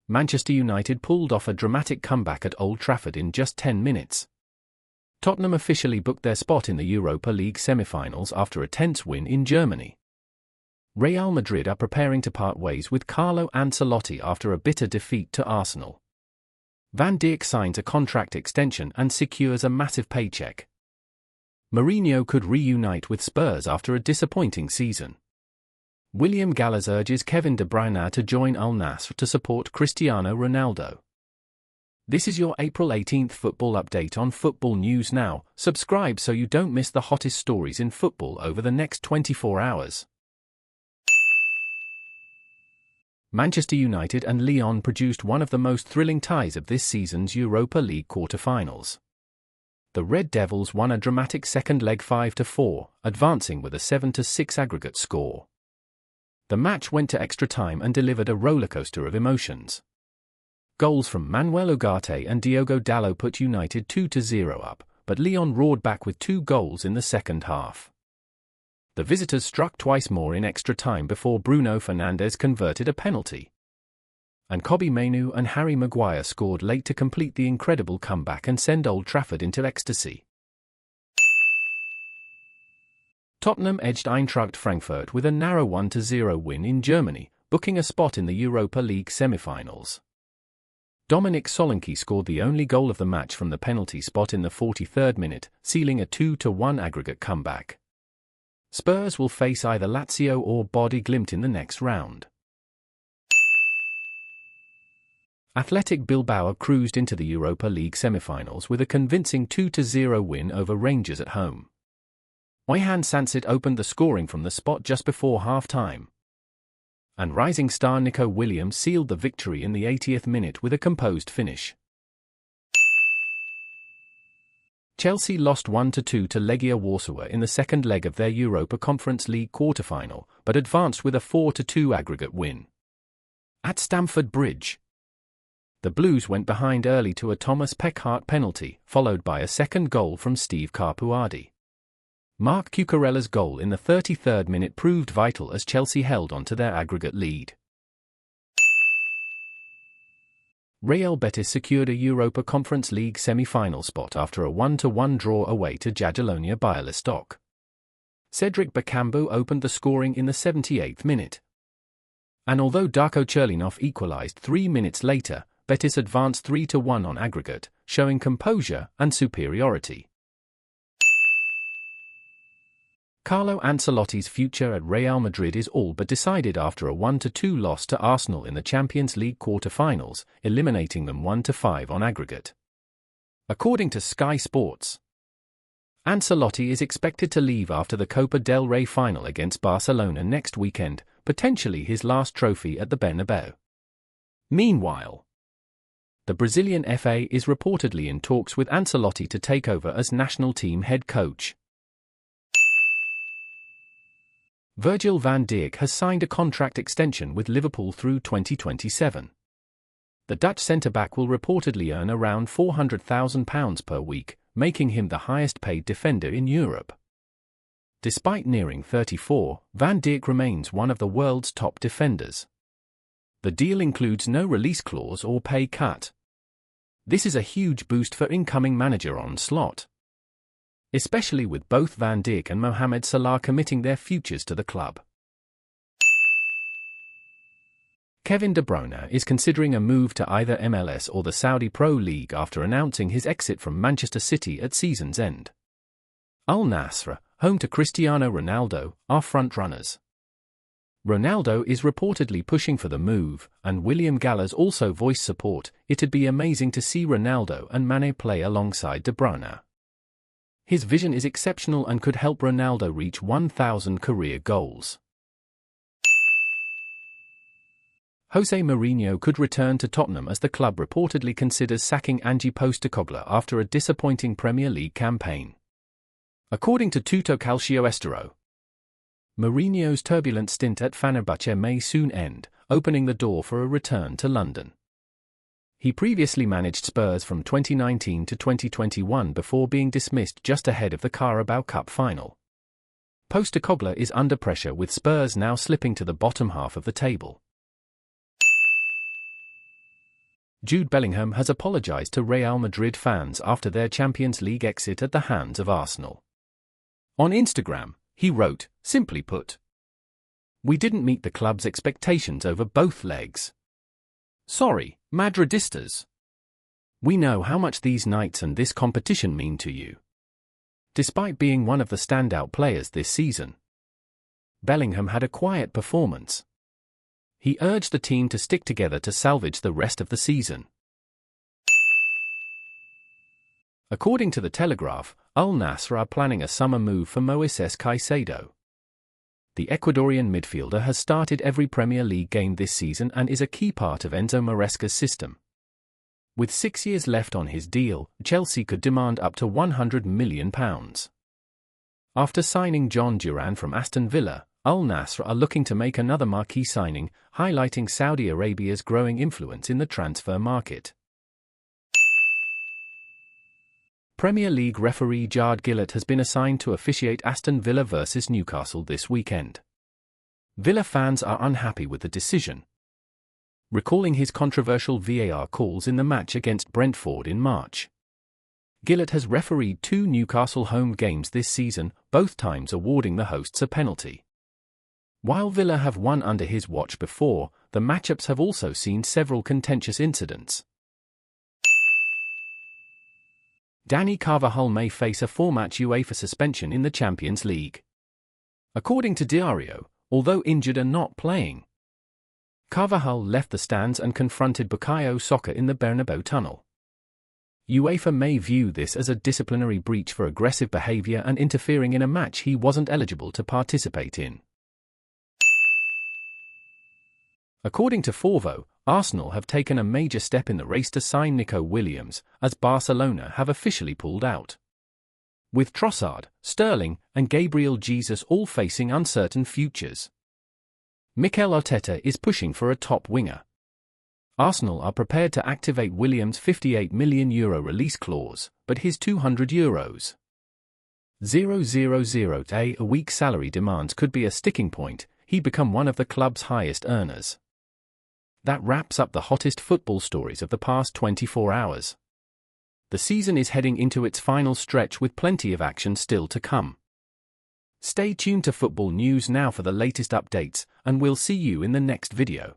Manchester United pulled off a dramatic comeback at Old Trafford in just 10 minutes. Tottenham officially booked their spot in the Europa League semifinals after a tense win in Germany. Real Madrid are preparing to part ways with Carlo Ancelotti after a bitter defeat to Arsenal. Van Dijk signs a contract extension and secures a massive paycheck. Mourinho could reunite with Spurs after a disappointing season. William Gallas urges Kevin De Bruyne to join Al Nassr to support Cristiano Ronaldo. This is your April 18th football update on Football News Now. Subscribe so you don't miss the hottest stories in football over the next 24 hours. Manchester United and Lyon produced one of the most thrilling ties of this season's Europa League quarter-finals. The Red Devils won a dramatic second leg 5-4, advancing with a 7-6 aggregate score. The match went to extra time and delivered a rollercoaster of emotions. Goals from Manuel Ugarte and Diogo Dalot put United 2-0 up, but Lyon roared back with 2 goals in the second half. The visitors struck twice more in extra time before Bruno Fernandes converted a penalty. And Kobbie Mainoo and Harry Maguire scored late to complete the incredible comeback and send Old Trafford into ecstasy. Tottenham edged Eintracht Frankfurt with a narrow 1-0 win in Germany, booking a spot in the Europa League semi-finals. Dominic Solanke scored the only goal of the match from the penalty spot in the 43rd minute, sealing a 2-1 aggregate comeback. Spurs will face either Lazio or Body Glimt in the next round. Athletic Bilbao cruised into the Europa League semi-finals with a convincing 2-0 win over Rangers at home. Oyhan Sansit opened the scoring from the spot just before half-time. And rising star Nico Williams sealed the victory in the 80th minute with a composed finish. Chelsea lost 1-2 to Legia Warsaw in the second leg of their Europa Conference League quarter-final, but advanced with a 4-2 aggregate win. At Stamford Bridge, the Blues went behind early to a Thomas Peckhardt penalty, followed by a second goal from Steve Capuardi. Marc Cucurella's goal in the 33rd minute proved vital as Chelsea held on to their aggregate lead. Real Betis secured a Europa Conference League semi-final spot after a 1-1 draw away to Jagiellonia Bialystok. Cedric Bakambu opened the scoring in the 78th minute. And although Darko Cherlinov equalized 3 minutes later, Betis advanced 3-1 on aggregate, showing composure and superiority. Carlo Ancelotti's future at Real Madrid is all but decided after a 1-2 loss to Arsenal in the Champions League quarter-finals, eliminating them 1-5 on aggregate. According to Sky Sports, Ancelotti is expected to leave after the Copa del Rey final against Barcelona next weekend, potentially his last trophy at the Bernabeu. Meanwhile, the Brazilian FA is reportedly in talks with Ancelotti to take over as national team head coach. Virgil van Dijk has signed a contract extension with Liverpool through 2027. The Dutch centre-back will reportedly earn around £400,000 per week, making him the highest-paid defender in Europe. Despite nearing 34, Van Dijk remains one of the world's top defenders. The deal includes no release clause or pay cut. This is a huge boost for incoming manager on slot, especially with both Van Dijk and Mohamed Salah committing their futures to the club. Kevin De Bruyne is considering a move to either MLS or the Saudi Pro League after announcing his exit from Manchester City at season's end. Al Nassr, home to Cristiano Ronaldo, are front-runners. Ronaldo is reportedly pushing for the move, and William Gallas also voiced support. It'd be amazing to see Ronaldo and Mane play alongside De Bruyne. His vision is exceptional and could help Ronaldo reach 1,000 career goals. Jose Mourinho could return to Tottenham as the club reportedly considers sacking Ange Postecoglou after a disappointing Premier League campaign. According to Tutto Calcio Estero, Mourinho's turbulent stint at Fenerbahce may soon end, opening the door for a return to London. He previously managed Spurs from 2019 to 2021 before being dismissed just ahead of the Carabao Cup final. Postecoglou is under pressure with Spurs now slipping to the bottom half of the table. Jude Bellingham has apologized to Real Madrid fans after their Champions League exit at the hands of Arsenal. On Instagram, he wrote, "Simply put, we didn't meet the club's expectations over both legs. Sorry, Madridistas. We know how much these nights and this competition mean to you." Despite being one of the standout players this season, Bellingham had a quiet performance. He urged the team to stick together to salvage the rest of the season. According to The Telegraph, Al Nassr are planning a summer move for Moises Caicedo. The Ecuadorian midfielder has started every Premier League game this season and is a key part of Enzo Maresca's system. With 6 years left on his deal, Chelsea could demand up to £100 million. After signing John Duran from Aston Villa, Al Nassr are looking to make another marquee signing, highlighting Saudi Arabia's growing influence in the transfer market. Premier League referee Gillett has been assigned to officiate Aston Villa vs Newcastle this weekend. Villa fans are unhappy with the decision, recalling his controversial VAR calls in the match against Brentford in March. Gillett has refereed 2 Newcastle home games this season, both times awarding the hosts a penalty. While Villa have won under his watch before, the matchups have also seen several contentious incidents. Dani Carvajal may face a 4-match UEFA suspension in the Champions League. According to Diario, although injured and not playing, Carvajal left the stands and confronted Bukayo Saka in the Bernabeu tunnel. UEFA may view this as a disciplinary breach for aggressive behavior and interfering in a match he wasn't eligible to participate in. According to Forvo, Arsenal have taken a major step in the race to sign Nico Williams, as Barcelona have officially pulled out. With Trossard, Sterling, and Gabriel Jesus all facing uncertain futures, Mikel Arteta is pushing for a top winger. Arsenal are prepared to activate Williams' €58 million release clause, but his €200,000 a week salary demands could be a sticking point. He become one of the club's highest earners. That wraps up the hottest football stories of the past 24 hours. The season is heading into its final stretch with plenty of action still to come. Stay tuned to Football News Now for the latest updates, and we'll see you in the next video.